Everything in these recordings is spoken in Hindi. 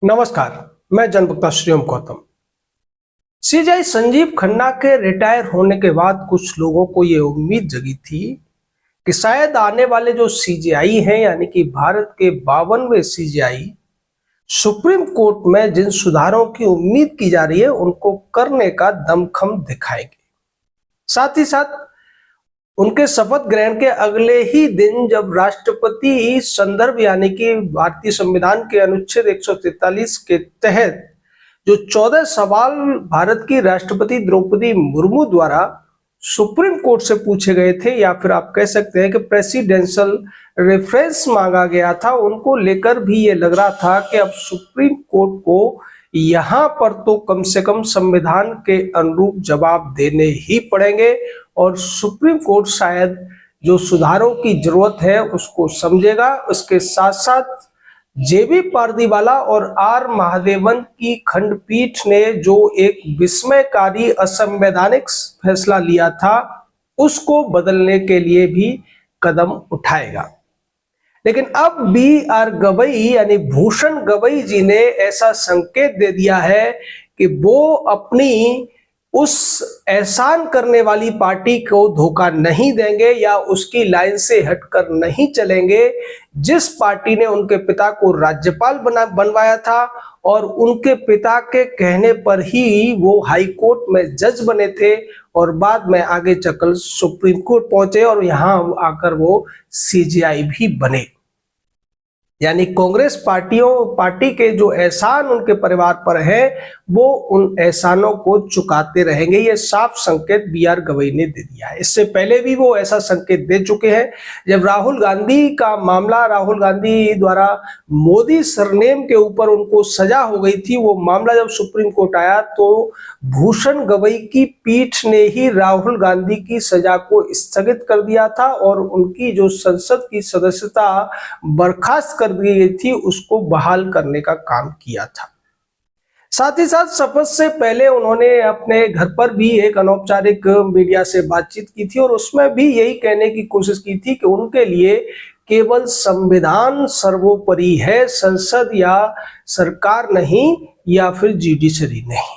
नमस्कार। मैं जनवक्ता श्रीओम गौतम। सीजीआई संजीव खन्ना के रिटायर होने के बाद कुछ लोगों को ये उम्मीद जगी थी कि शायद आने वाले जो सीजीआई हैं यानी कि भारत के 52वें सीजीआई सुप्रीम कोर्ट में जिन सुधारों की उम्मीद की जा रही है उनको करने का दमखम दिखाएंगे। साथ ही साथ उनके शपथ ग्रहण के अगले ही दिन जब राष्ट्रपति संदर्भ यानी कि भारतीय संविधान के अनुच्छेद 143 के तहत जो 14 सवाल भारत की राष्ट्रपति द्रौपदी मुर्मू द्वारा सुप्रीम कोर्ट से पूछे गए थे या फिर आप कह सकते हैं कि प्रेसिडेंशियल रेफरेंस मांगा गया था, उनको लेकर भी ये लग रहा था कि अब सुप्रीम कोर्ट को यहां पर तो कम से कम संविधान के अनुरूप जवाब देने ही पड़ेंगे और सुप्रीम कोर्ट शायद जो सुधारों की जरूरत है उसको समझेगा। उसके साथ साथ जेबी पारदीवाला और आर महादेवन की खंडपीठ ने जो एक विस्मयकारी असंवैधानिक फैसला लिया था उसको बदलने के लिए भी कदम उठाएगा। लेकिन अब बी आर गवई यानी भूषण गवई जी ने ऐसा संकेत दे दिया है कि वो अपनी उस एहसान करने वाली पार्टी को धोखा नहीं देंगे या उसकी लाइन से हटकर नहीं चलेंगे जिस पार्टी ने उनके पिता को राज्यपाल बनवाया था और उनके पिता के कहने पर ही वो हाई कोर्ट में जज बने थे और बाद में आगे चलकर सुप्रीम कोर्ट पहुंचे और यहां आकर वो सीजीआई भी बने। यानी कांग्रेस पार्टी के जो एहसान उनके परिवार पर है वो उन एहसानों को चुकाते रहेंगे, ये साफ संकेत बी आर गवई ने दे दिया है। इससे पहले भी वो ऐसा संकेत दे चुके हैं। जब राहुल गांधी का मामला, राहुल गांधी द्वारा मोदी सरनेम के ऊपर उनको सजा हो गई थी, वो मामला जब सुप्रीम कोर्ट आया तो भूषण गवई की पीठ ने ही राहुल गांधी की सजा को स्थगित कर दिया था और उनकी जो संसद की सदस्यता बर्खास्त कर दी गई थी उसको बहाल करने का काम किया था। साथ ही साथ शपथ से पहले उन्होंने अपने घर पर भी एक अनौपचारिक मीडिया से बातचीत की थी और उसमें भी यही कहने की कोशिश की थी कि उनके लिए केवल संविधान सर्वोपरि है, संसद या सरकार नहीं या फिर जुडिशरी नहीं।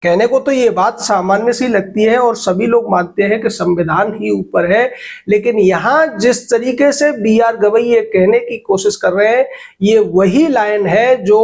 कहने को तो ये बात सामान्य सी लगती है और सभी लोग मानते हैं कि संविधान ही ऊपर है, लेकिन यहां जिस तरीके से बी आर गवई ये कहने की कोशिश कर रहे हैं ये वही लाइन है जो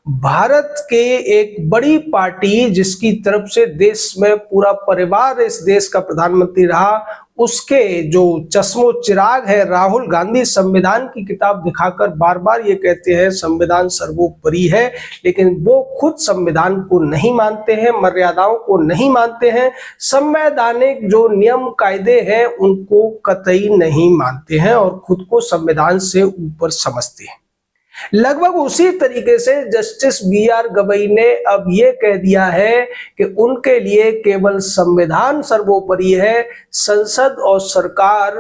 भारत के एक बड़ी पार्टी जिसकी तरफ से देश में पूरा परिवार इस देश का प्रधानमंत्री रहा उसके जो चश्मो चिराग है राहुल गांधी संविधान की किताब दिखाकर बार बार ये कहते हैं संविधान सर्वोपरि है, लेकिन वो खुद संविधान को नहीं मानते हैं, मर्यादाओं को नहीं मानते हैं, संवैधानिक जो नियम कायदे हैं उनको कतई नहीं मानते हैं और खुद को संविधान से ऊपर समझते हैं। लगभग उसी तरीके से जस्टिस बी आर गवई ने अब यह कह दिया है कि उनके लिए केवल संविधान सर्वोपरि है, संसद और सरकार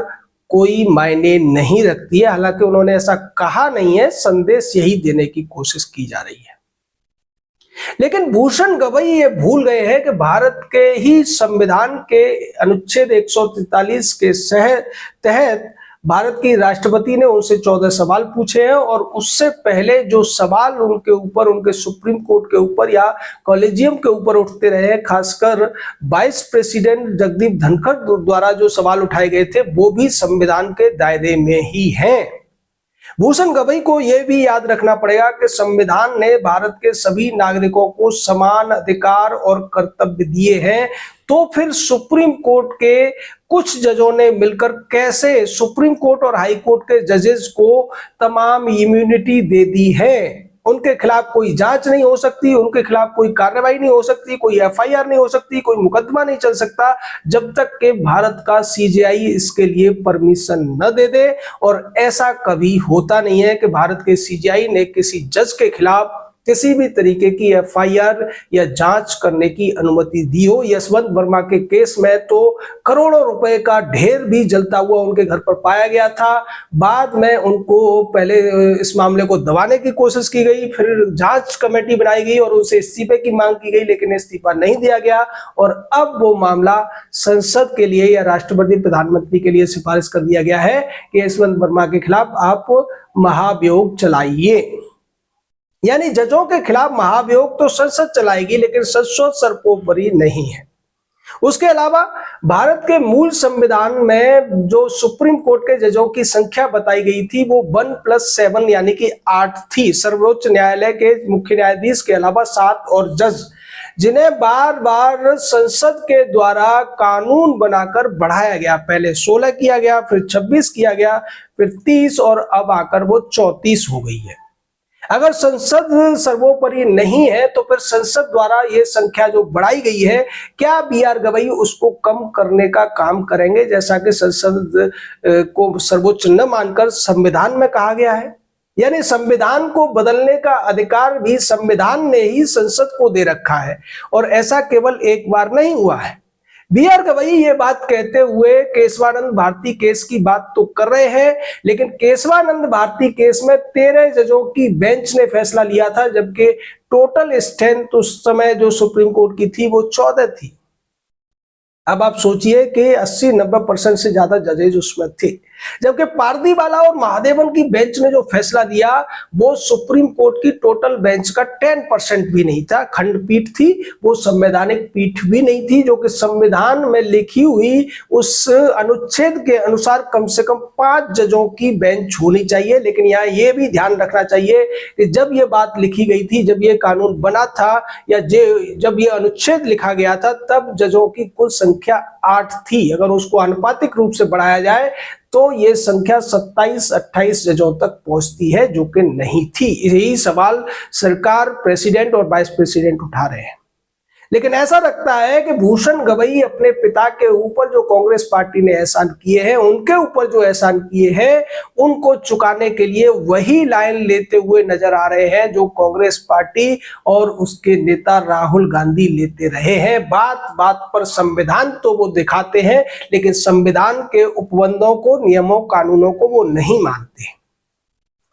कोई मायने नहीं रखती है। हालांकि उन्होंने ऐसा कहा नहीं है, संदेश यही देने की कोशिश की जा रही है। लेकिन भूषण गवई ये भूल गए हैं कि भारत के ही संविधान के अनुच्छेद 143 के तहत भारत की राष्ट्रपति ने उनसे 14 सवाल पूछे हैं और उससे पहले जो सवाल उनके ऊपर, उनके सुप्रीम कोर्ट के ऊपर या कॉलेजियम के ऊपर उठते रहे, खासकर वाइस प्रेसिडेंट जगदीप धनखड़ द्वारा जो सवाल उठाए गए थे वो भी संविधान के दायरे में ही हैं। भूषण गवई को यह भी याद रखना पड़ेगा कि संविधान ने भारत के सभी नागरिकों को समान अधिकार और कर्तव्य दिए हैं, तो फिर सुप्रीम कोर्ट के कुछ जजों ने मिलकर कैसे सुप्रीम कोर्ट और हाई कोर्ट के जजेस को तमाम इम्यूनिटी दे दी है। उनके खिलाफ कोई जांच नहीं हो सकती, उनके खिलाफ कोई कार्रवाई नहीं हो सकती, कोई एफआईआर नहीं हो सकती, कोई मुकदमा नहीं चल सकता जब तक कि भारत का सीजीआई इसके लिए परमिशन न दे दे। और ऐसा कभी होता नहीं है कि भारत के सीजीआई ने किसी जज के खिलाफ किसी भी तरीके की एफआईआर या जांच करने की अनुमति दी हो। यशवंत वर्मा के केस में तो करोड़ों रुपए का ढेर भी जलता हुआ उनके घर पर पाया गया था। बाद में उनको पहले इस मामले को दबाने की कोशिश की गई, फिर जांच कमेटी बनाई गई और उनसे इस्तीफे की मांग की गई, लेकिन इस्तीफा नहीं दिया गया और अब वो मामला संसद के लिए या राष्ट्रपति प्रधानमंत्री के लिए सिफारिश कर दिया गया है कि यशवंत वर्मा के खिलाफ आप महाभियोग चलाइए। यानी जजों के खिलाफ महाभियोग तो संसद चलाएगी, लेकिन संसद सर्वोपरि नहीं है। उसके अलावा भारत के मूल संविधान में जो सुप्रीम कोर्ट के जजों की संख्या बताई गई थी वो 1+7 यानी कि 8 थी। सर्वोच्च न्यायालय के मुख्य न्यायाधीश के अलावा 7 और जज, जिन्हें बार बार संसद के द्वारा कानून बनाकर बढ़ाया गया। पहले 16 किया गया, फिर 26 किया गया, फिर 30 और अब आकर वो 34 हो गई है। अगर संसद सर्वोपरि नहीं है तो फिर संसद द्वारा ये संख्या जो बढ़ाई गई है, क्या बी.आर. गवई उसको कम करने का काम करेंगे, जैसा कि संसद को सर्वोच्च न मानकर संविधान में कहा गया है? यानी संविधान को बदलने का अधिकार भी संविधान ने ही संसद को दे रखा है, और ऐसा केवल एक बार नहीं हुआ है। बी.आर. गवई ये बात कहते हुए केशवानंद भारती केस की बात तो कर रहे हैं, लेकिन केशवानंद भारती केस में 13 जजों की बेंच ने फैसला लिया था, जबकि टोटल स्ट्रेंथ उस समय जो सुप्रीम कोर्ट की थी वो 14 थी। अब आप सोचिए कि 80-90% से ज्यादा जजेज उसमें थे, जबकि पारदीवाला और महादेवन की बेंच ने जो फैसला दिया वो सुप्रीम कोर्ट की टोटल बेंच का 10% भी नहीं था। खंडपीठ थी, वो संवैधानिक पीठ भी नहीं थी, जो कि संविधान में लिखी हुई उस अनुच्छेद के अनुसार कम से कम 5 जजों की बेंच होनी चाहिए। लेकिन यहाँ ये भी ध्यान रखना चाहिए कि जब ये बात लिखी गई थी, जब ये कानून बना था या जब ये अनुच्छेद लिखा गया था, तब जजों की कुल संख्या 8 थी। अगर उसको आनुपातिक रूप से बढ़ाया जाए तो ये संख्या 27-28 जजों तक पहुंचती है, जो कि नहीं थी। यही सवाल सरकार, प्रेसिडेंट और वाइस प्रेसिडेंट उठा रहे हैं। लेकिन ऐसा लगता है कि भूषण गवई अपने पिता के ऊपर जो कांग्रेस पार्टी ने एहसान किए हैं, उनके ऊपर जो एहसान किए हैं, उनको चुकाने के लिए वही लाइन लेते हुए नजर आ रहे हैं जो कांग्रेस पार्टी और उसके नेता राहुल गांधी लेते रहे हैं। बात बात पर संविधान तो वो दिखाते हैं, लेकिन संविधान के उपबंधों को, नियमों, कानूनों को वो नहीं मानते।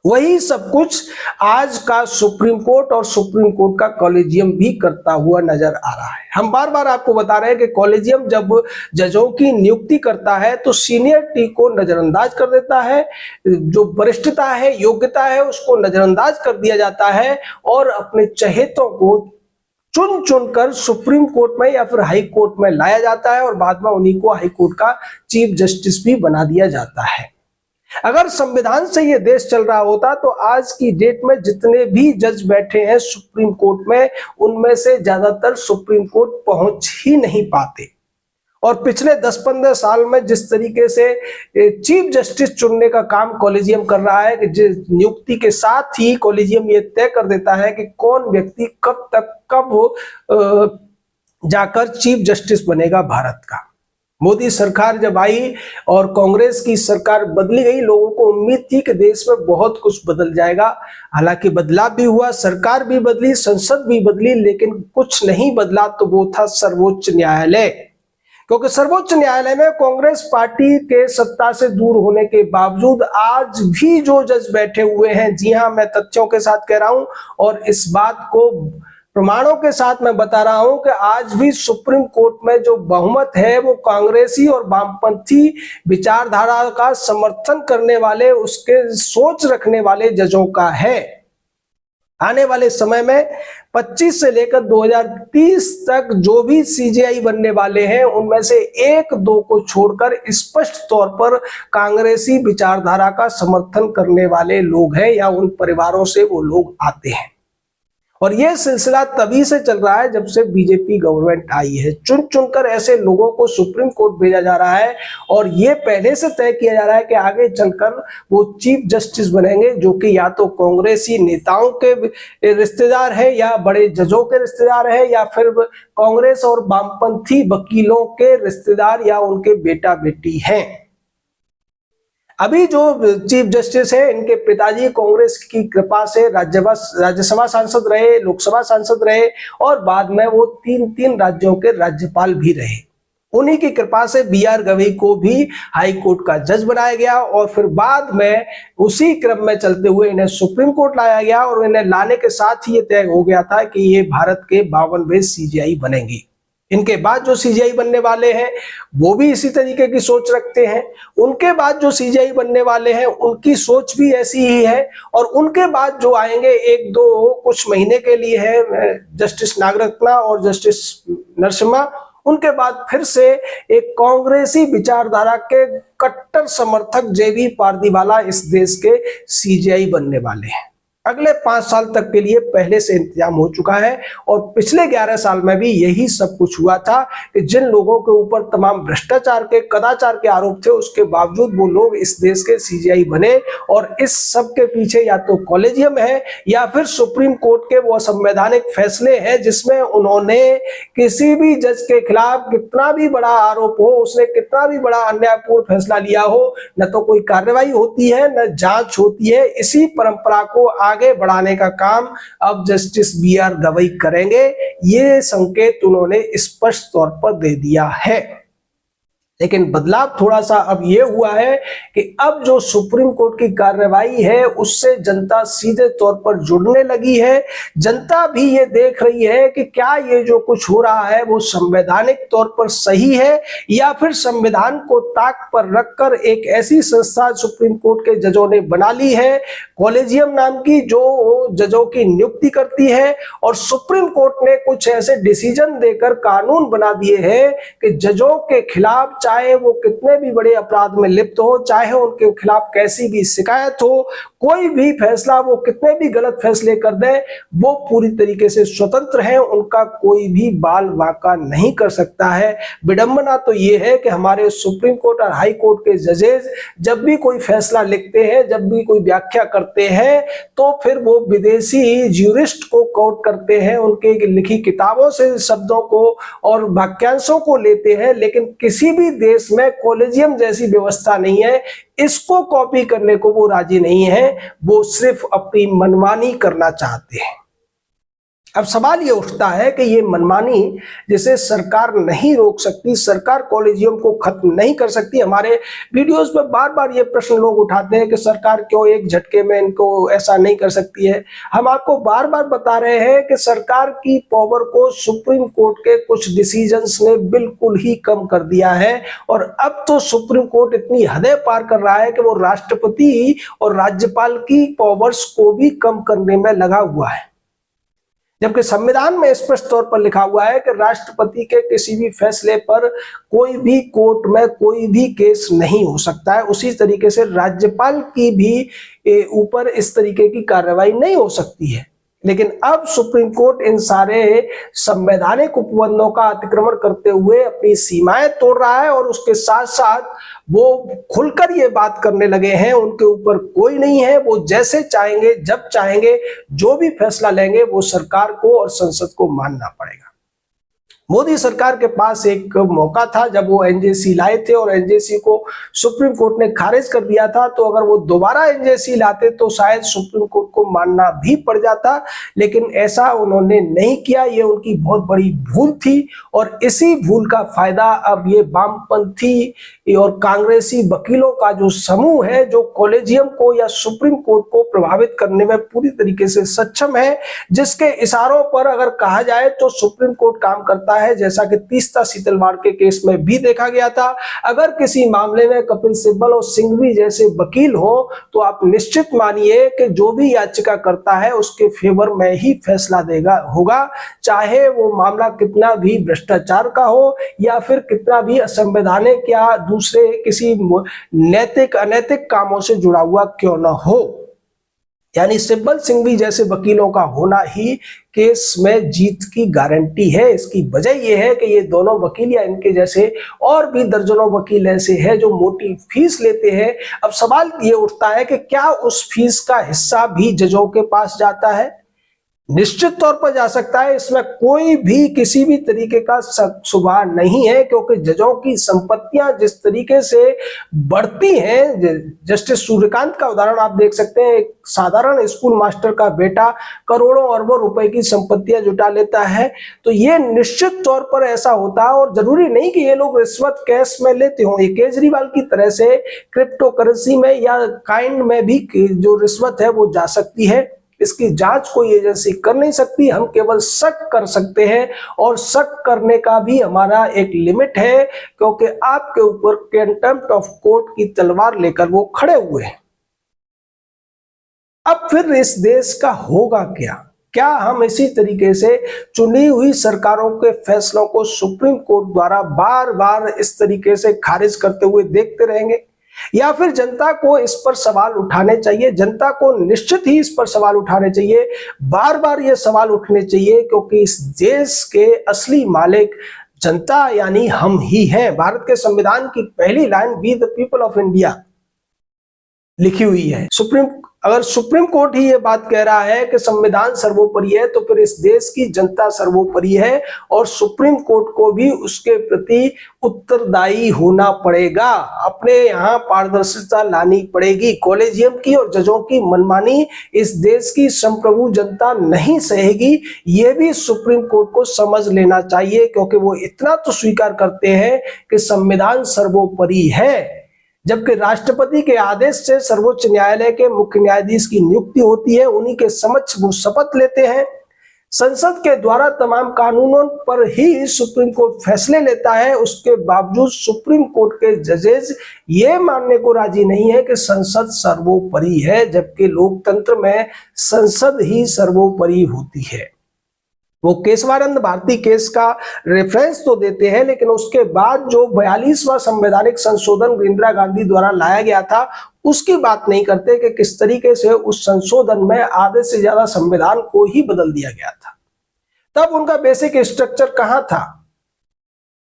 वही सब कुछ आज का सुप्रीम कोर्ट और सुप्रीम कोर्ट का कॉलेजियम भी करता हुआ नजर आ रहा है। हम बार बार आपको बता रहे हैं कि कॉलेजियम जब जजों की नियुक्ति करता है तो सीनियरिटी को नजरअंदाज कर देता है, जो वरिष्ठता है, योग्यता है, उसको नजरअंदाज कर दिया जाता है और अपने चहेतों को चुन चुनकर सुप्रीम कोर्ट में या फिर हाई कोर्ट में लाया जाता है और बाद में उन्हीं को हाई कोर्ट का चीफ जस्टिस भी बना दिया जाता है। अगर संविधान से ये देश चल रहा होता तो आज की डेट में जितने भी जज बैठे हैं सुप्रीम कोर्ट में, उनमें से ज्यादातर सुप्रीम कोर्ट पहुंच ही नहीं पाते। और पिछले 10-15 साल में जिस तरीके से चीफ जस्टिस चुनने का काम कॉलेजियम कर रहा है कि नियुक्ति के साथ ही कॉलेजियम ये तय कर देता है कि कौन व्यक्ति कब तक कब जाकर चीफ जस्टिस बनेगा भारत का। मोदी सरकार जब आई और कांग्रेस की सरकार बदली गई, लोगों को उम्मीद थी कि देश में बहुत कुछ बदल जाएगा। हालांकि बदलाव भी हुआ, सरकार भी बदली, संसद भी बदली, लेकिन कुछ नहीं बदला। तो वो था सर्वोच्च न्यायालय, क्योंकि सर्वोच्च न्यायालय में कांग्रेस पार्टी के सत्ता से दूर होने के बावजूद आज भी जो जज बैठे हुए हैं, जी हां, मैं तथ्यों के साथ कह रहा हूं और इस बात को प्रमाणों के साथ मैं बता रहा हूं कि आज भी सुप्रीम कोर्ट में जो बहुमत है वो कांग्रेसी और वामपंथी विचारधारा का समर्थन करने वाले, उसके सोच रखने वाले जजों का है। आने वाले समय में 25 से लेकर 2030 तक जो भी सीजेआई बनने वाले हैं, उनमें से 1-2 को छोड़कर स्पष्ट तौर पर कांग्रेसी विचारधारा का समर्थन करने वाले लोग हैं या उन परिवारों से वो लोग आते हैं। और यह सिलसिला तभी से चल रहा है जब से बीजेपी गवर्नमेंट आई है। चुन चुनकर ऐसे लोगों को सुप्रीम कोर्ट भेजा जा रहा है और ये पहले से तय किया जा रहा है कि आगे चलकर वो चीफ जस्टिस बनेंगे, जो कि या तो कांग्रेसी नेताओं के रिश्तेदार है या बड़े जजों के रिश्तेदार है या फिर कांग्रेस और वामपंथी वकीलों के रिश्तेदार या उनके बेटा बेटी हैं। अभी जो चीफ जस्टिस है, इनके पिताजी कांग्रेस की कृपा से राज्यसभा सांसद रहे, लोकसभा सांसद रहे और बाद में वो 3 राज्यों के राज्यपाल भी रहे। उन्हीं की कृपा से बी.आर. गवई को भी हाई कोर्ट का जज बनाया गया और फिर बाद में उसी क्रम में चलते हुए इन्हें सुप्रीम कोर्ट लाया गया और इन्हें लाने के साथ ही ये तय हो गया था कि ये भारत के 52वें सीजेआई बनेंगे। इनके बाद जो सीजीआई बनने वाले हैं वो भी इसी तरीके की सोच रखते हैं, उनके बाद जो सीजीआई बनने वाले हैं उनकी सोच भी ऐसी ही है, और उनके बाद जो आएंगे एक दो कुछ महीने के लिए है जस्टिस नागरत्ना और जस्टिस नरसिम्हा, उनके बाद फिर से एक कांग्रेसी विचारधारा के कट्टर समर्थक जेबी पारदीवाला इस देश के सीजीआई बनने वाले हैं। अगले 5 साल तक के लिए पहले से इंतजाम हो चुका है, और पिछले 11 साल में भी यही सब कुछ हुआ था कि जिन लोगों के ऊपर तमाम भ्रष्टाचार के कदाचार के आरोप थे उसके बावजूद वो लोग इस देश के सीजीआई बने, और इस सब के पीछे या तो कॉलेजियम है या फिर सुप्रीम कोर्ट के वो संवैधानिक फैसले हैं जिसमें उन्होंने किसी भी जज के खिलाफ कितना भी बड़ा आरोप हो, उसने कितना भी बड़ा अन्यायपूर्ण फैसला लिया हो, न तो कोई कार्रवाई होती है न जांच होती है। इसी परंपरा को आगे बढ़ाने का काम अब जस्टिस बी.आर. गवई करेंगे, ये संकेत उन्होंने स्पष्ट तौर पर दे दिया है। लेकिन बदलाव थोड़ा सा अब ये हुआ है कि अब जो सुप्रीम कोर्ट की कार्रवाई है उससे जनता सीधे तौर पर जुड़ने लगी है। जनता भी ये देख रही है कि क्या ये जो कुछ हो रहा है वो संवैधानिक तौर पर सही है, या फिर संविधान को ताक पर रखकर एक ऐसी संस्था सुप्रीम कोर्ट के जजों ने बना ली है, कॉलेजियम नाम की, जो जजों की नियुक्ति करती है, और सुप्रीम कोर्ट ने कुछ ऐसे डिसीजन देकर कानून बना दिए हैं कि जजों के खिलाफ चाहे वो कितने भी बड़े अपराध में लिप्त हो, चाहे उनके खिलाफ कैसी भी शिकायत हो, कोई भी फैसला वो कितने भी गलत फैसले कर दे, वो पूरी तरीके से स्वतंत्र हैं, उनका कोई भी बाल वाका नहीं कर सकता है। विडंबना तो ये है कि हमारे सुप्रीम कोर्ट और हाई कोर्ट के जजेस जब भी कोई फैसला लिखते हैं, जब भी कोई व्याख्या करते हैं, तो फिर वो विदेशी ज्यूरिस्ट को कोट करते हैं, उनके लिखी किताबों से शब्दों को और वाक्यांशों को लेते हैं, लेकिन किसी भी देश में कॉलेजियम जैसी व्यवस्था नहीं है, इसको कॉपी करने को वो राजी नहीं है, वो सिर्फ अपनी मनमानी करना चाहते हैं। अब सवाल ये उठता है कि ये मनमानी जिसे सरकार नहीं रोक सकती, सरकार कॉलेजियम को खत्म नहीं कर सकती। हमारे वीडियोस में बार बार ये प्रश्न लोग उठाते हैं कि सरकार क्यों एक झटके में इनको ऐसा नहीं कर सकती है। हम आपको बार बार बता रहे हैं कि सरकार की पावर को सुप्रीम कोर्ट के कुछ डिसीजंस ने बिल्कुल ही कम कर दिया है, और अब तो सुप्रीम कोर्ट इतनी हदें पार कर रहा है कि वो राष्ट्रपति और राज्यपाल की पावर्स को भी कम करने में लगा हुआ है। जबकि संविधान में स्पष्ट तौर पर लिखा हुआ है कि राष्ट्रपति के किसी भी फैसले पर कोई भी कोर्ट में कोई भी केस नहीं हो सकता है, उसी तरीके से राज्यपाल की भी ऊपर इस तरीके की कार्रवाई नहीं हो सकती है। लेकिन अब सुप्रीम कोर्ट इन सारे संवैधानिक उपबंधों का अतिक्रमण करते हुए अपनी सीमाएं तोड़ रहा है, और उसके साथ साथ वो खुलकर ये बात करने लगे हैं उनके ऊपर कोई नहीं है, वो जैसे चाहेंगे जब चाहेंगे जो भी फैसला लेंगे वो सरकार को और संसद को मानना पड़ेगा। मोदी सरकार के पास एक मौका था जब वो एनजेसी लाए थे, और एनजेसी को सुप्रीम कोर्ट ने खारिज कर दिया था, तो अगर वो दोबारा एनजेसी लाते तो शायद सुप्रीम कोर्ट को मानना भी पड़ जाता, लेकिन ऐसा उन्होंने नहीं किया। ये उनकी बहुत बड़ी भूल थी, और इसी भूल का फायदा अब ये वामपंथी और कांग्रेसी वकीलों का जो समूह है, जो कॉलेजियम को या सुप्रीम कोर्ट को प्रभावित करने में पूरी तरीके से सक्षम है, जिसके इशारों पर अगर कहा जाए तो सुप्रीम कोर्ट काम करता है, जैसा कि तीस्ता सीतलवाड़ के केस में भी देखा गया था। अगर किसी मामले में कपिल सिब्बल और सिंघवी जैसे वकील हो तो आप निश्चित मानिए कि जो भी याचिका करता है उसके फेवर में ही फैसला देगा होगा, चाहे वो मामला कितना भी भ्रष्टाचार का हो या फिर कितना भी असंवैधानिक या दूसरे किसी नैतिक अनैतिक कामों से जुड़ा हुआ क्यों न हो। यानी सिब्बल सिंघवी जैसे वकीलों का होना ही केस में जीत की गारंटी है। इसकी वजह यह है कि ये दोनों वकील या इनके जैसे और भी दर्जनों वकील ऐसे हैं जो मोटी फीस लेते हैं। अब सवाल ये उठता है कि क्या उस फीस का हिस्सा भी जजों के पास जाता है? निश्चित तौर पर जा सकता है, इसमें कोई भी किसी भी तरीके का शुबहा नहीं है, क्योंकि जजों की संपत्तियां जिस तरीके से बढ़ती हैं, जस्टिस सूर्यकांत का उदाहरण आप देख सकते हैं। एक साधारण स्कूल मास्टर का बेटा करोड़ों अरबों रुपए की संपत्तियां जुटा लेता है, तो ये निश्चित तौर पर ऐसा होता है। और जरूरी नहीं कि ये लोग रिश्वत कैश में लेते हों, ये केजरीवाल की तरह से क्रिप्टो करेंसी में या काइंड में भी जो रिश्वत है वो जा सकती है। इसकी जांच कोई एजेंसी कर नहीं सकती, हम केवल शक कर सकते हैं और शक करने का भी हमारा एक लिमिट है, क्योंकि आपके ऊपर कंटेम्प्ट ऑफ कोर्ट की तलवार लेकर वो खड़े हुए हैं। अब फिर इस देश का होगा क्या? क्या हम इसी तरीके से चुनी हुई सरकारों के फैसलों को सुप्रीम कोर्ट द्वारा बार बार इस तरीके से खारिज करते हुए देखते रहेंगे, या फिर जनता को इस पर सवाल उठाने चाहिए? जनता को निश्चित ही इस पर सवाल उठाने चाहिए, बार बार ये सवाल उठने चाहिए, क्योंकि इस देश के असली मालिक जनता यानी हम ही हैं। भारत के संविधान की पहली line we the people of India लिखी हुई है। अगर सुप्रीम कोर्ट ही ये बात कह रहा है कि संविधान सर्वोपरि है, तो फिर इस देश की जनता सर्वोपरि है और सुप्रीम कोर्ट को भी उसके प्रति उत्तरदायी होना पड़ेगा। अपने यहाँ पारदर्शिता लानी पड़ेगी। कॉलेजियम की और जजों की मनमानी इस देश की संप्रभु जनता नहीं सहेगी, ये भी सुप्रीम कोर्ट को समझ लेना चाहिए, क्योंकि वो इतना तो स्वीकार करते हैं कि संविधान सर्वोपरि है। जबकि राष्ट्रपति के आदेश से सर्वोच्च न्यायालय के मुख्य न्यायाधीश की नियुक्ति होती है, उन्हीं के समक्ष वो शपथ लेते हैं। संसद के द्वारा तमाम कानूनों पर ही सुप्रीम कोर्ट फैसले लेता है, उसके बावजूद सुप्रीम कोर्ट के जजेस ये मानने को राजी नहीं है कि संसद सर्वोपरि है, जबकि लोकतंत्र में संसद ही सर्वोपरि होती है। वो केशवानंद भारती केस का रेफरेंस तो देते हैं, लेकिन उसके बाद जो 42वां संवैधानिक संशोधन इंदिरा गांधी द्वारा लाया गया था, उसकी बात नहीं करते कि किस तरीके से उस संशोधन में आधे से ज्यादा संविधान को ही बदल दिया गया था। तब उनका बेसिक स्ट्रक्चर कहां था?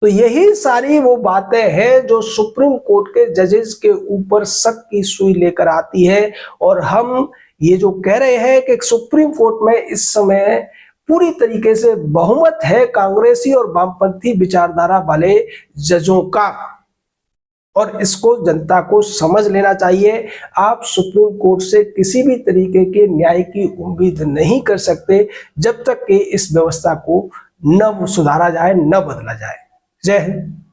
तो यही सारी वो बातें हैं जो सुप्रीम कोर्ट के जजेस के ऊपर शक की सुई लेकर आती है। और हम ये जो कह रहे हैं कि सुप्रीम कोर्ट में इस समय पूरी तरीके से बहुमत है कांग्रेसी और वामपंथी विचारधारा वाले जजों का, और इसको जनता को समझ लेना चाहिए। आप सुप्रीम कोर्ट से किसी भी तरीके के न्याय की उम्मीद नहीं कर सकते जब तक कि इस व्यवस्था को न सुधारा जाए, न बदला जाए। जय हिंद।